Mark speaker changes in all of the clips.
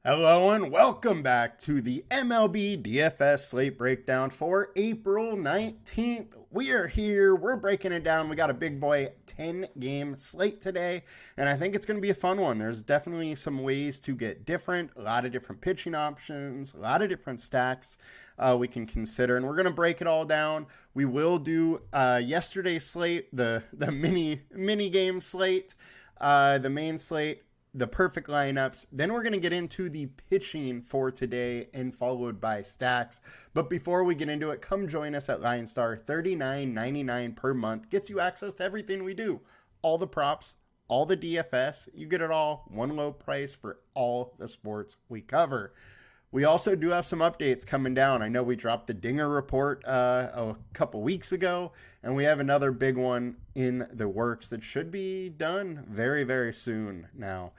Speaker 1: Hello and welcome back to the MLB DFS Slate breakdown for April 19th. We are here, we're breaking it down. We got a big boy 10-game slate today, and I think it's going to be a fun one. There's definitely some ways to get different, a lot of different pitching options, a lot of different stacks we can consider, and we're going to break it all down. We will do yesterday's slate, the mini game slate, the main slate, the perfect lineups. Then we're going to get into the pitching for today and followed by stacks. But before we get into it, come join us at LineStar. $39.99 per month gets you access to everything we do. All the props, all the DFS. You get it all, one low price for all the sports we cover. We also do have some updates coming down. I know we dropped the Dinger report a couple weeks ago, and we have another big one in the works that should be done very, very soon now.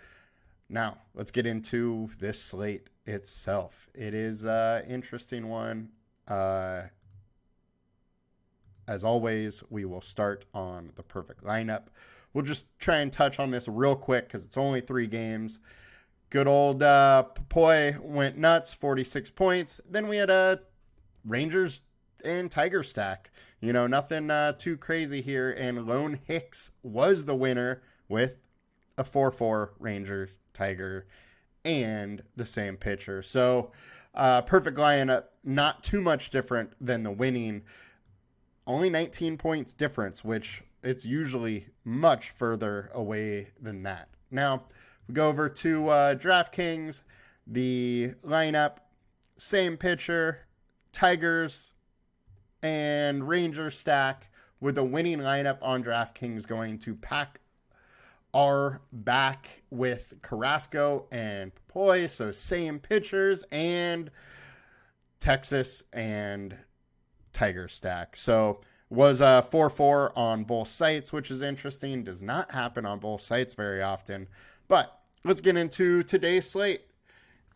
Speaker 1: Now, let's get into this slate itself. It is an interesting one. As always, we will start on the perfect lineup. We'll just try and touch on this real quick because it's only 3 games. Good old Papoy went nuts, 46 points. Then we had a Rangers and Tiger stack. You know, nothing too crazy here. And Lone Hicks was the winner with a 4-4 Rangers, Tiger, and the same pitcher. So perfect lineup, not too much different than the winning. Only 19 points difference, which it's usually much further away than that. Now, we go over to DraftKings, the lineup, same pitcher, Tigers and Rangers stack with a winning lineup on DraftKings going to pack our back with Carrasco and Papoy, so same pitchers, and Texas and Tiger stack. So was 4-4 on both sites, which is interesting. Does not happen on both sites very often. But let's get into today's slate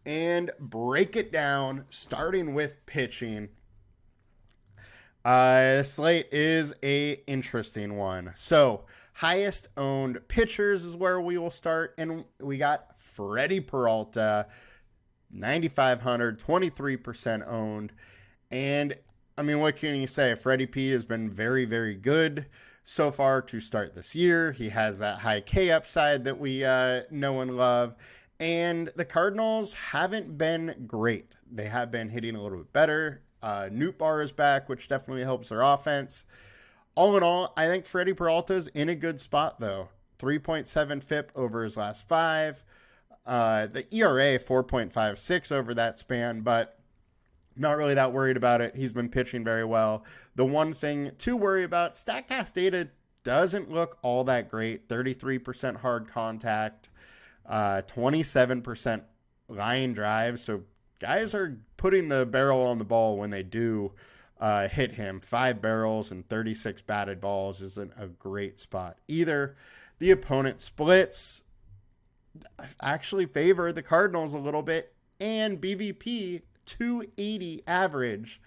Speaker 1: and break it down, starting with pitching. Slate is a interesting one. So highest owned pitchers is where we will start, and we got Freddie Peralta, 9,500, 23% owned. And I mean, what can you say? Freddie P has been very, very good so far to start this year. He has that high K upside that we know and love. And the Cardinals haven't been great. They have been hitting a little bit better. Nootbaar is back, which definitely helps their offense. All in all, I think Freddie Peralta's in a good spot, though. 3.7 FIP over his last 5. The ERA, 4.56 over that span, but not really that worried about it. He's been pitching very well. The one thing to worry about, StatCast data doesn't look all that great. 33% hard contact, 27% line drive. So guys are putting the barrel on the ball when they do hit him. 5 barrels and 36 batted balls isn't a great spot either. The opponent splits actually favor the Cardinals a little bit, and BVP 280 average.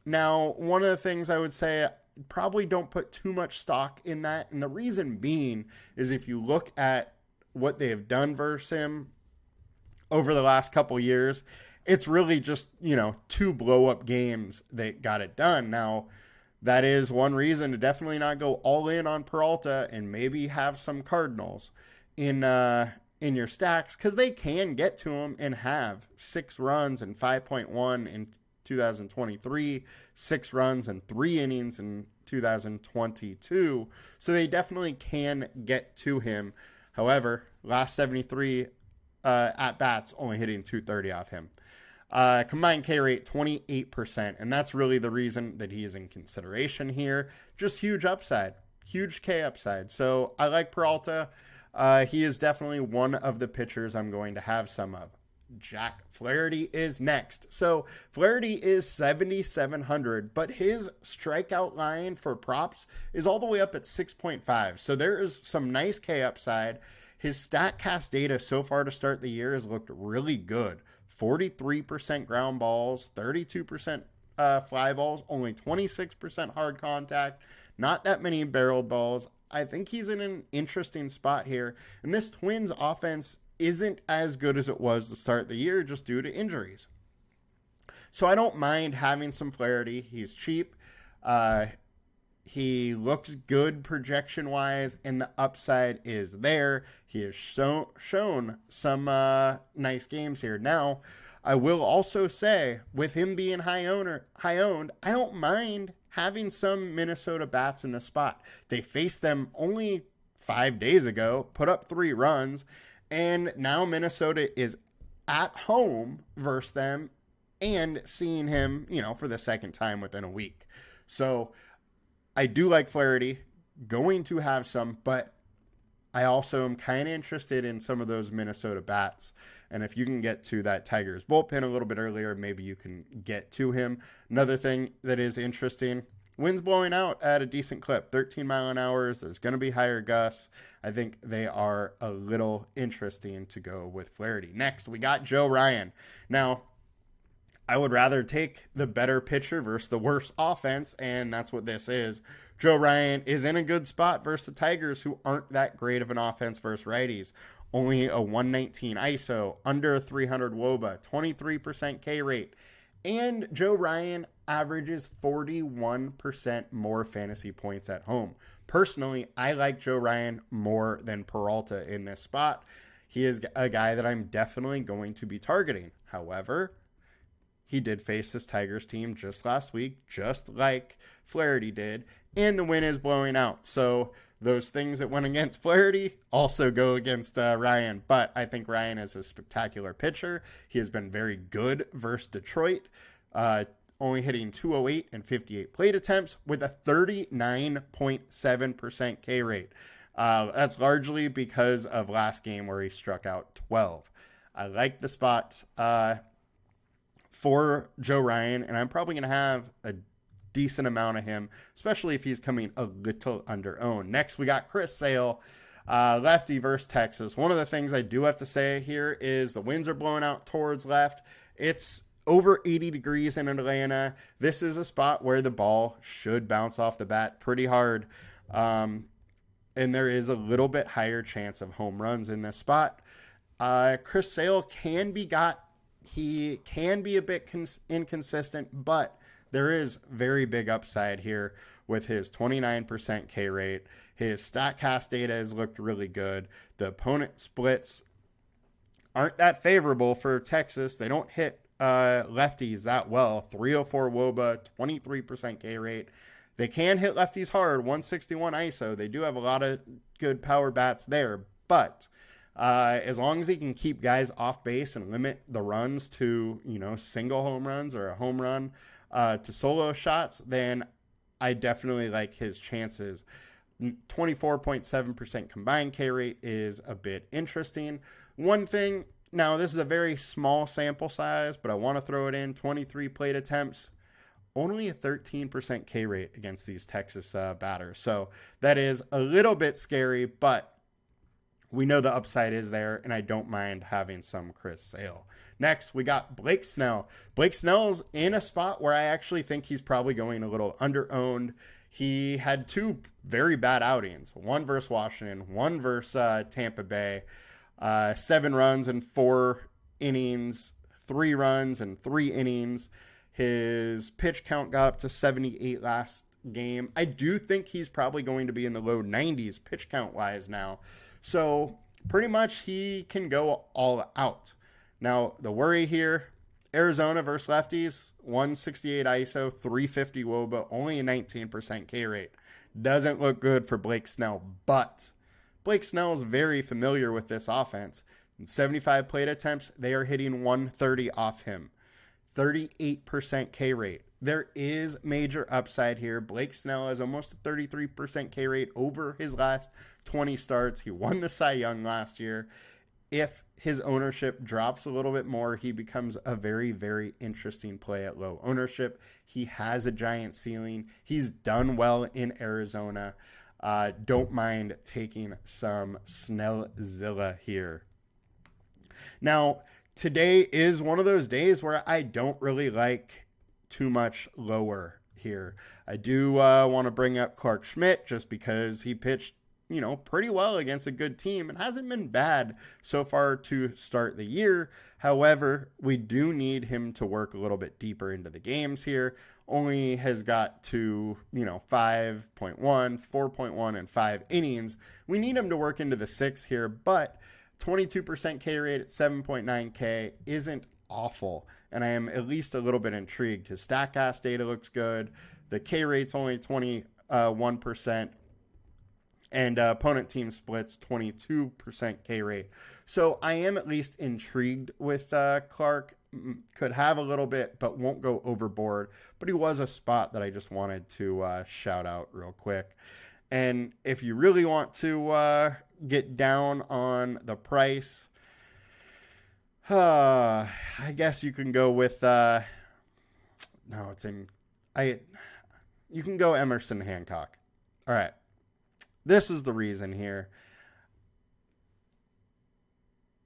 Speaker 1: Now, one of the things I would say, probably don't put too much stock in that. And the reason being is if you look at what they have done versus him over the last couple years, it's really just, 2 blow-up games that got it done. Now, that is one reason to definitely not go all in on Peralta and maybe have some Cardinals in your stacks, because they can get to him and have 6 runs and 5.1 in 2023, 6 runs and 3 innings in 2022. So they definitely can get to him. However, last 73 at bats, only hitting 230 off him. Combined K rate, 28%. And that's really the reason that he is in consideration here. Just huge upside, huge K upside. So I like Peralta. He is definitely one of the pitchers I'm going to have some of. Jack Flaherty is next. So Flaherty is 7,700, but his strikeout line for props is all the way up at 6.5. So there is some nice K upside. His StatCast data so far to start the year has looked really good. 43% ground balls, 32% fly balls, only 26% hard contact, not that many barreled balls. I think he's in an interesting spot here. And this Twins offense isn't as good as it was to start the year just due to injuries. So I don't mind having some Flaherty. He's cheap. He looks good projection-wise, and the upside is there. He has shown some nice games here. Now, I will also say, with him being high owned, I don't mind having some Minnesota bats in the spot. They faced them only 5 days ago, put up 3 runs, and now Minnesota is at home versus them and seeing him, for the second time within a week. So I do like Flaherty, going to have some, but I also am kind of interested in some of those Minnesota bats. And if you can get to that Tigers bullpen a little bit earlier, maybe you can get to him. Another thing that is interesting, winds blowing out at a decent clip, 13 mile an hour. There's going to be higher gusts. I think they are a little interesting to go with Flaherty. Next, we got Joe Ryan. Now, I would rather take the better pitcher versus the worst offense, and that's what this is. Joe Ryan is in a good spot versus the Tigers, who aren't that great of an offense versus righties. Only a 119 ISO, under a 300 WOBA, 23% K rate. And Joe Ryan averages 41% more fantasy points at home. Personally, I like Joe Ryan more than Peralta in this spot. He is a guy that I'm definitely going to be targeting. However, he did face this Tigers team just last week, just like Flaherty did, and the wind is blowing out. So those things that went against Flaherty also go against Ryan. But I think Ryan is a spectacular pitcher. He has been very good versus Detroit, only hitting 208 and 58 plate attempts with a 39.7% K rate. That's largely because of last game where he struck out 12. I like the spot for Joe Ryan, and I'm probably going to have a decent amount of him, especially if he's coming a little under owned. Next, we got Chris Sale, lefty versus Texas. One of the things I do have to say here is the winds are blowing out towards left. It's over 80 degrees in Atlanta. This is a spot where the ball should bounce off the bat pretty hard, and there is a little bit higher chance of home runs in this spot. Chris Sale can be got. He can be a bit inconsistent, but there is very big upside here with his 29% K rate. His StatCast data has looked really good. The opponent splits aren't that favorable for Texas. They don't hit lefties that well. 304 WOBA, 23% K rate. They can hit lefties hard, 161 ISO. They do have a lot of good power bats there, but as long as he can keep guys off base and limit the runs to, single home runs or a home run to solo shots, then I definitely like his chances. 24.7% combined K rate is a bit interesting. One thing, now this is a very small sample size, but I want to throw it in, 23 plate attempts, only a 13% K rate against these Texas batters. So that is a little bit scary, but we know the upside is there, and I don't mind having some Chris Sale. Next, we got Blake Snell. Blake Snell's in a spot where I actually think he's probably going a little under-owned. He had 2 very bad outings, one versus Washington, one versus Tampa Bay. 7 runs in 4 innings, 3 runs in 3 innings. His pitch count got up to 78 last game. I do think he's probably going to be in the low 90s pitch count-wise now. So pretty much he can go all out. Now, the worry here, Arizona versus lefties, 168 ISO, 350 WOBA, only a 19% K rate. Doesn't look good for Blake Snell, but Blake Snell is very familiar with this offense. In 75 plate attempts, they are hitting 130 off him. 38% K rate. There is major upside here. Blake Snell has almost a 33% K rate over his last 20 starts. He won the Cy Young last year. If his ownership drops a little bit more, he becomes a very, very interesting play at low ownership. He has a giant ceiling. He's done well in Arizona. Don't mind taking some Snellzilla here. Now, today is one of those days where I don't really like too much lower here. I do want to bring up Clark Schmidt just because he pitched pretty well against a good team and hasn't been bad so far to start the year. However, we do need him to work a little bit deeper into the games here. Only has got to, 5.1, 4.1, and 5 innings. We need him to work into the 6 here, but 22% K rate at 7.9K isn't awful, and I am at least a little bit intrigued. His StatCast data looks good. The K rate's only 21%, and opponent team splits 22% K rate. So I am at least intrigued with Clark. Could have a little bit, but won't go overboard. But he was a spot that I just wanted to shout out real quick. And if you really want to get down on the price, I guess you can go with you can go Emerson Hancock. All right. This is the reason here.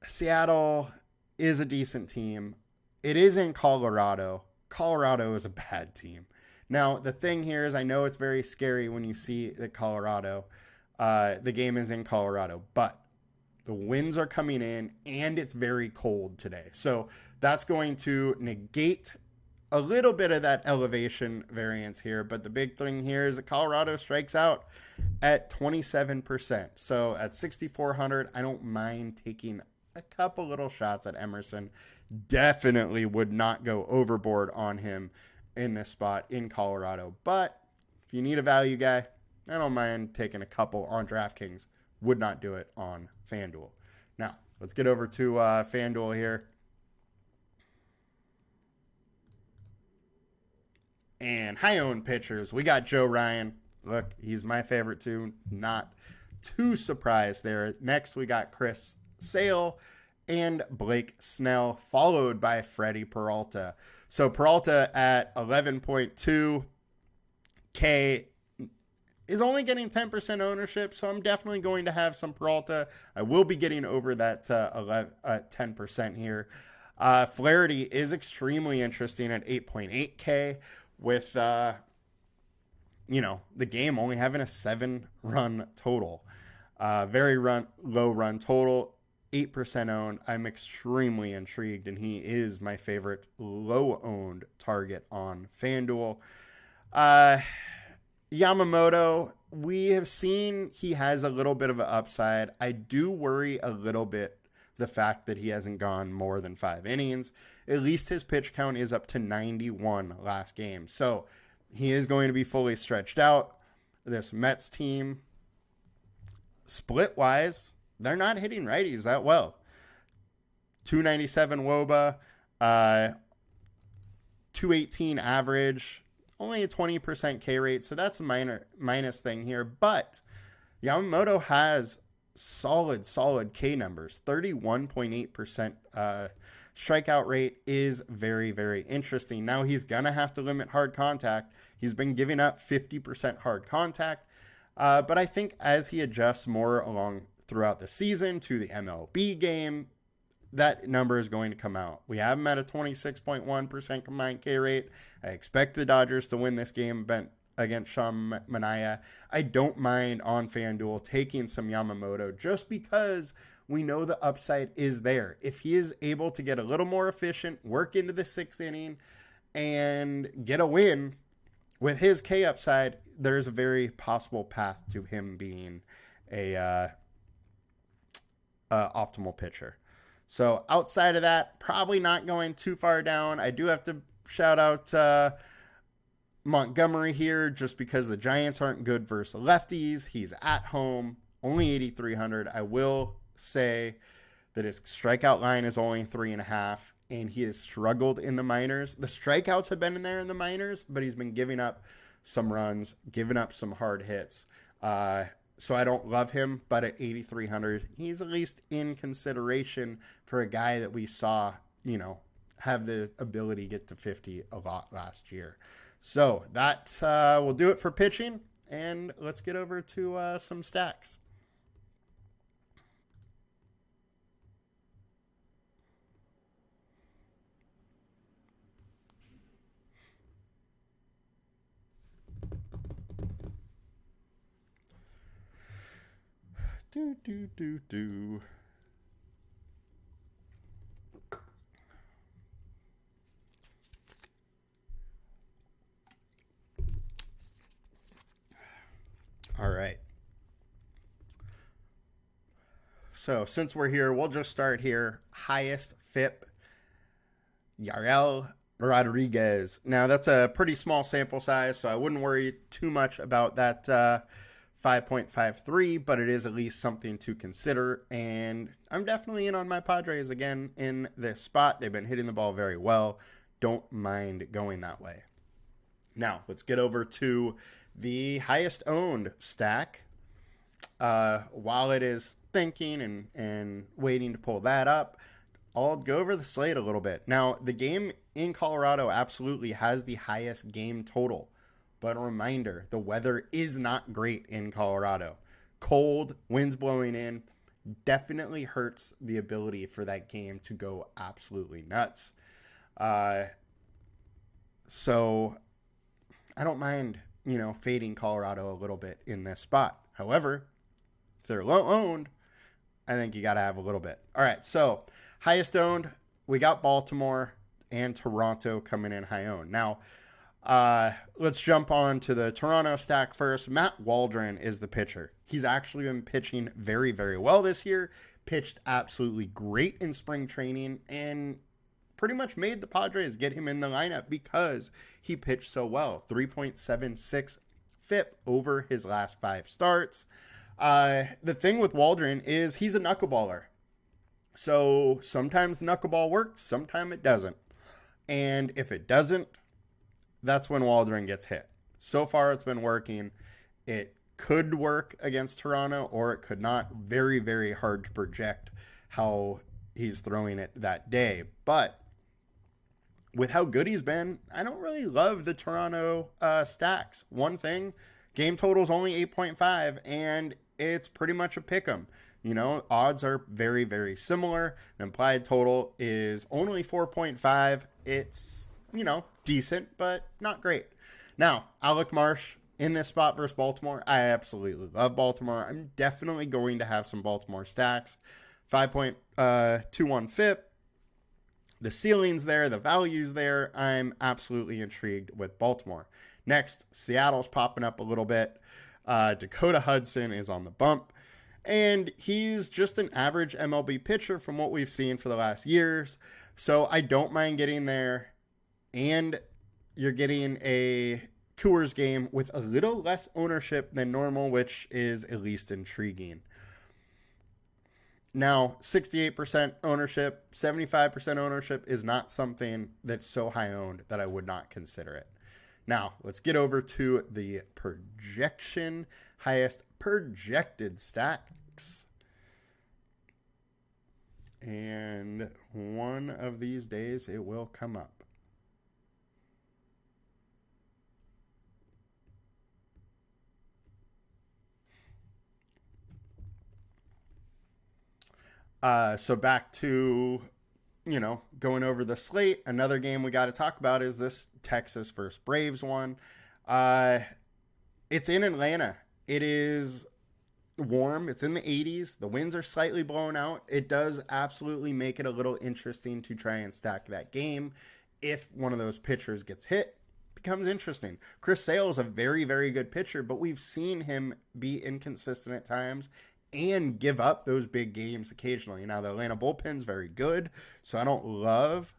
Speaker 1: Seattle is a decent team. It is in Colorado. Colorado is a bad team. Now, the thing here is I know it's very scary when you see that Colorado, the game is in Colorado, but the winds are coming in and it's very cold today. So that's going to negate a little bit of that elevation variance here. But the big thing here is that Colorado strikes out at 27%. So at 6,400, I don't mind taking a couple little shots at Emerson. Definitely would not go overboard on him in this spot in Colorado. But if you need a value guy, I don't mind taking a couple on DraftKings. Would not do it on FanDuel. Now, let's get over to FanDuel here. And high-owned pitchers. We got Joe Ryan. Look, he's my favorite too. Not too surprised there. Next, we got Chris Sale and Blake Snell, followed by Freddie Peralta. So Peralta at 11.2K is only getting 10% ownership, so I'm definitely going to have some Peralta. I will be getting over that 10% here. Flaherty is extremely interesting at 8.8K with, the game only having a 7-run total. Very low run total. 8% owned. I'm extremely intrigued, and he is my favorite low-owned target on FanDuel. Yamamoto, we have seen he has a little bit of an upside. I do worry a little bit the fact that he hasn't gone more than 5 innings. At least his pitch count is up to 91 last game. So he is going to be fully stretched out. This Mets team, split-wise, they're not hitting righties that well. 297 WOBA, 218 average, only a 20% K rate, so that's a minus thing here. But Yamamoto has solid K numbers. 31.8% strikeout rate is very, very interesting. Now he's going to have to limit hard contact. He's been giving up 50% hard contact. But I think as he adjusts more along throughout the season to the MLB game, that number is going to come out. We have him at a 26.1% combined K rate. I expect the Dodgers to win this game against Sean Manaea. I don't mind on FanDuel taking some Yamamoto just because we know the upside is there. If he is able to get a little more efficient, work into the 6th inning, and get a win with his K upside, there's a very possible path to him being a optimal pitcher. So outside of that, probably not going too far down. I do have to shout out Montgomery here just because the Giants aren't good versus lefties. He's at home, only 8,300. I will say that his strikeout line is only 3.5, and he has struggled in the minors. The strikeouts have been in there in the minors, but he's been giving up some runs, giving up some hard hits. So I don't love him, but at 8,300, he's at least in consideration for a guy that we saw, have the ability to get to 50 a lot last year. So that will do it for pitching, and let's get over to some stacks. Do, do, do, do. All right. So since we're here, we'll just start here. Highest FIP, Yarel Rodriguez. Now, that's a pretty small sample size, so I wouldn't worry too much about that 5.53, but it is at least something to consider. And I'm definitely in on my Padres again in this spot. They've been hitting the ball very well. Don't mind going that way. Now, let's get over to the highest owned stack. While it is thinking and waiting to pull that up, I'll go over the slate a little bit. Now, the game in Colorado absolutely has the highest game total. But a reminder, the weather is not great in Colorado. Cold, winds blowing in, definitely hurts the ability for that game to go absolutely nuts. So I don't mind, fading Colorado a little bit in this spot. However, if they're low owned, I think you got to have a little bit. All right, so highest owned, we got Baltimore and Toronto coming in high owned. Now, let's jump on to the Toronto stack first. Matt Waldron is the pitcher. He's actually been pitching very, very well this year. Pitched absolutely great in spring training and pretty much made the Padres get him in the lineup because he pitched so well. 3.76 FIP over his last 5 starts. The thing with Waldron is he's a knuckleballer. So sometimes the knuckleball works, sometimes it doesn't. And if it doesn't, that's when Waldron gets hit. So far it's been working. It could work against Toronto or it could not. Very, very hard to project how he's throwing it that day. But with how good he's been, I don't really love the Toronto stacks. One thing, game total is only 8.5 and it's pretty much a pick 'em. Odds are very, very similar. The implied total is only 4.5. It's, decent, but not great. Now, Alec Marsh in this spot versus Baltimore. I absolutely love Baltimore. I'm definitely going to have some Baltimore stacks. 5.21 FIP. The ceiling's there. The value's there. I'm absolutely intrigued with Baltimore. Next, Seattle's popping up a little bit. Dakota Hudson is on the bump. And he's just an average MLB pitcher from what we've seen for the last years. So I don't mind getting there. And you're getting a Coors game with a little less ownership than normal, which is at least intriguing. Now, 68% ownership, 75% ownership is not something that's so high owned that I would not consider it. Now, let's get over to the projection, highest projected stacks. And one of these days it will come up. So back to, going over the slate. Another game we got to talk about is this Texas versus Braves one. It's in Atlanta. It is warm. It's in the 80s. The winds are slightly blown out. It does absolutely make it a little interesting to try and stack that game. If one of those pitchers gets hit, it becomes interesting. Chris Sale is a very, very good pitcher, but we've seen him be inconsistent at times and give up those big games occasionally. Now, the Atlanta bullpen's very good, so I don't love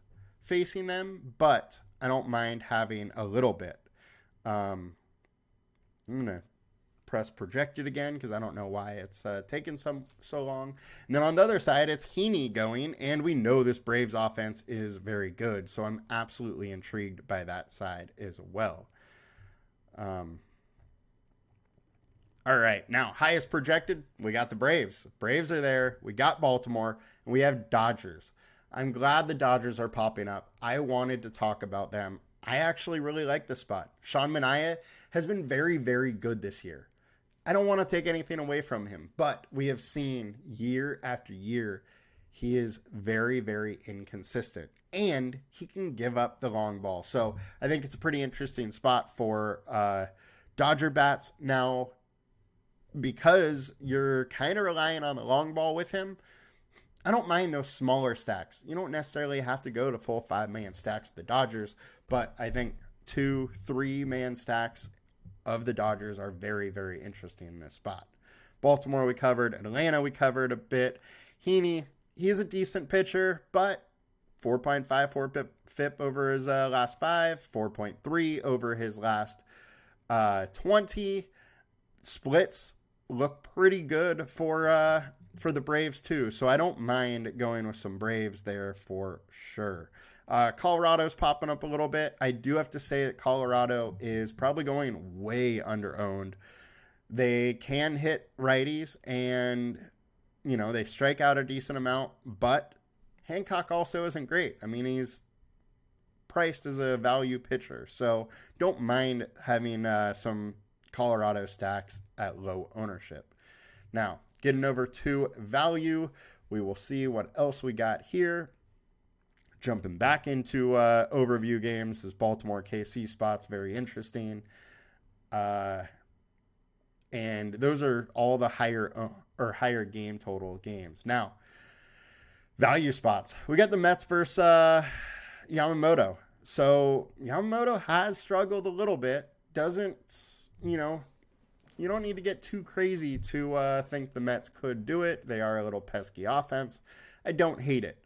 Speaker 1: facing them, but I don't mind having a little bit. I'm going to press projected again because I don't know why it's taken so long. And then on the other side, it's Heaney going, and we know this Braves offense is very good, so I'm absolutely intrigued by that side as well. All right, now, highest projected, we got the Braves. Braves are there. We got Baltimore, and we have Dodgers. I'm glad the Dodgers are popping up. I wanted to talk about them. I actually really like this spot. Sean Manaea has been very, very good this year. I don't want to take anything away from him, but we have seen year after year, he is very, very inconsistent, and he can give up the long ball. So I think it's a pretty interesting spot for Dodger bats. Now, because you're kind of relying on the long ball with him, I don't mind those smaller stacks. You don't necessarily have to go to full 5-man stacks with the Dodgers, but I think 2-3-man stacks of the Dodgers are very, very interesting in this spot. Baltimore we covered. Atlanta we covered a bit. Heaney, he's a decent pitcher, but 4.54 FIP over his last 5, 4.3 over his last 20. Splits look pretty good for the Braves too, so I don't mind going with some Braves there for sure. Colorado's popping up a little bit. I do have to say that Colorado is probably going way under-owned. They can hit righties, and, you know, they strike out a decent amount, but Hancock also isn't great. I mean, he's priced as a value pitcher, so don't mind having some Colorado stacks at low ownership. Now, getting over to value, we will see what else we got here. Jumping back into overview games, this Baltimore KC spot's very interesting. And those are all the higher game total games. Now, value spots. We got the Mets versus Yamamoto. So Yamamoto has struggled a little bit. Doesn't, you know, you don't need to get too crazy to think the Mets could do it. They are a little pesky offense. I don't hate it.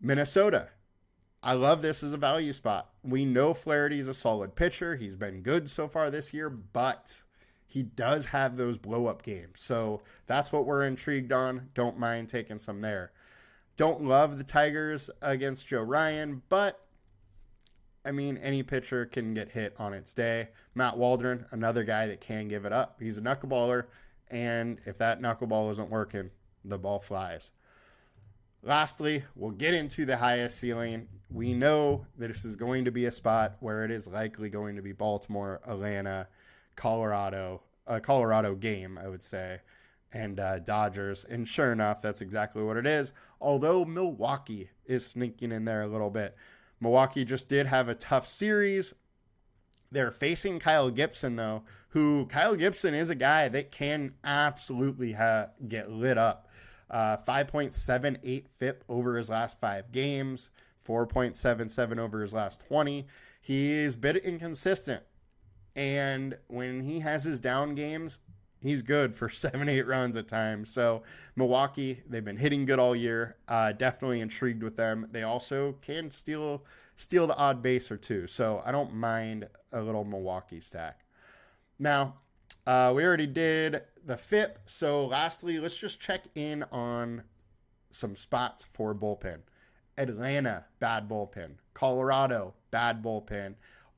Speaker 1: Minnesota. I love this as a value spot. We know Flaherty's a solid pitcher. He's been good so far this year, but he does have those blow-up games. So that's what we're intrigued on. Don't mind taking some there. Don't love the Tigers against Joe Ryan, but, I mean, any pitcher can get hit on its day. Matt Waldron, another guy that can give it up. He's a knuckleballer, and if that knuckleball isn't working, the ball flies. Lastly, we'll get into the highest ceiling. We know that this is going to be a spot where it is likely going to be Baltimore, Atlanta, Colorado, a Colorado game, I would say, and Dodgers. And sure enough, that's exactly what it is. Although Milwaukee is sneaking in there a little bit. Milwaukee just did have a tough series. They're facing Kyle Gibson, though, who Kyle Gibson is a guy that can absolutely get lit up. 5.78 FIP over his last 5 games, 4.77 over his last 20. He's a bit inconsistent. And when he has his down games, he's good for 7-8 runs at times. So Milwaukee, they've been hitting good all year. Definitely intrigued with them. They also can steal the odd base or two. So I don't mind a little Milwaukee stack. Now, we already did the FIP. So lastly, let's just check in on some spots for bullpen. Atlanta, bad bullpen. Colorado, bad bullpen.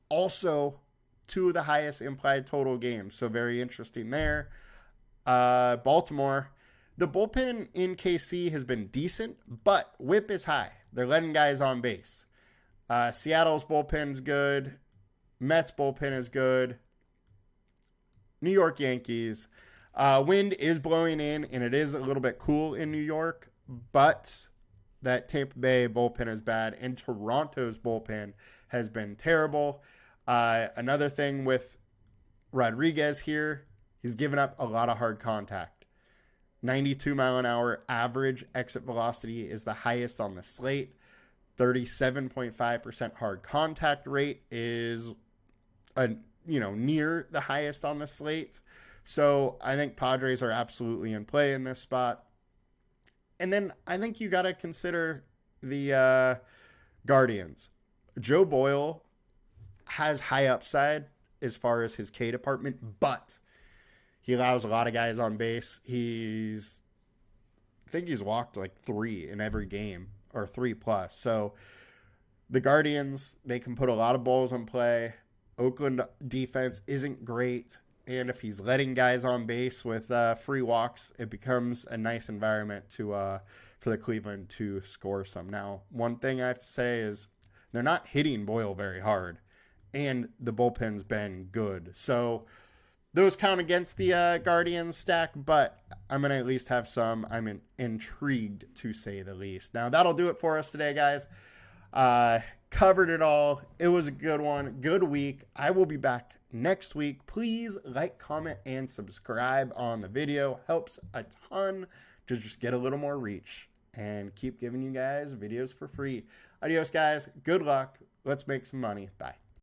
Speaker 1: Also, 2 of the highest implied total games. So very interesting there. Baltimore, the bullpen in KC has been decent, but whip is high. They're letting guys on base. Seattle's bullpen's good. Mets bullpen is good. New York Yankees. Wind is blowing in, and it is a little bit cool in New York, but that Tampa Bay bullpen is bad, and Toronto's bullpen has been terrible. Another thing with Rodriguez here, he's given up a lot of hard contact. 92 mile an hour average exit velocity is the highest on the slate. 37.5% hard contact rate is near the highest on the slate. So I think Padres are absolutely in play in this spot. And then I think you got to consider the Guardians. Joe Boyle has high upside as far as his K department, but he allows a lot of guys on base. I think he's walked like 3 in every game, or 3+. So the Guardians, they can put a lot of balls in play. Oakland defense isn't great, and if he's letting guys on base with free walks, it becomes a nice environment for the Cleveland to score some. Now, one thing I have to say is they're not hitting Boyle very hard, and the bullpen's been good. So those count against the Guardians stack, but I'm going to at least have some. I'm intrigued, to say the least. Now, that'll do it for us today, guys. Covered it all. It was a good one. Good week. I will be back next week. Please like, comment, and subscribe on the video. Helps a ton to just get a little more reach and keep giving you guys videos for free. Adios, guys. Good luck. Let's make some money. Bye.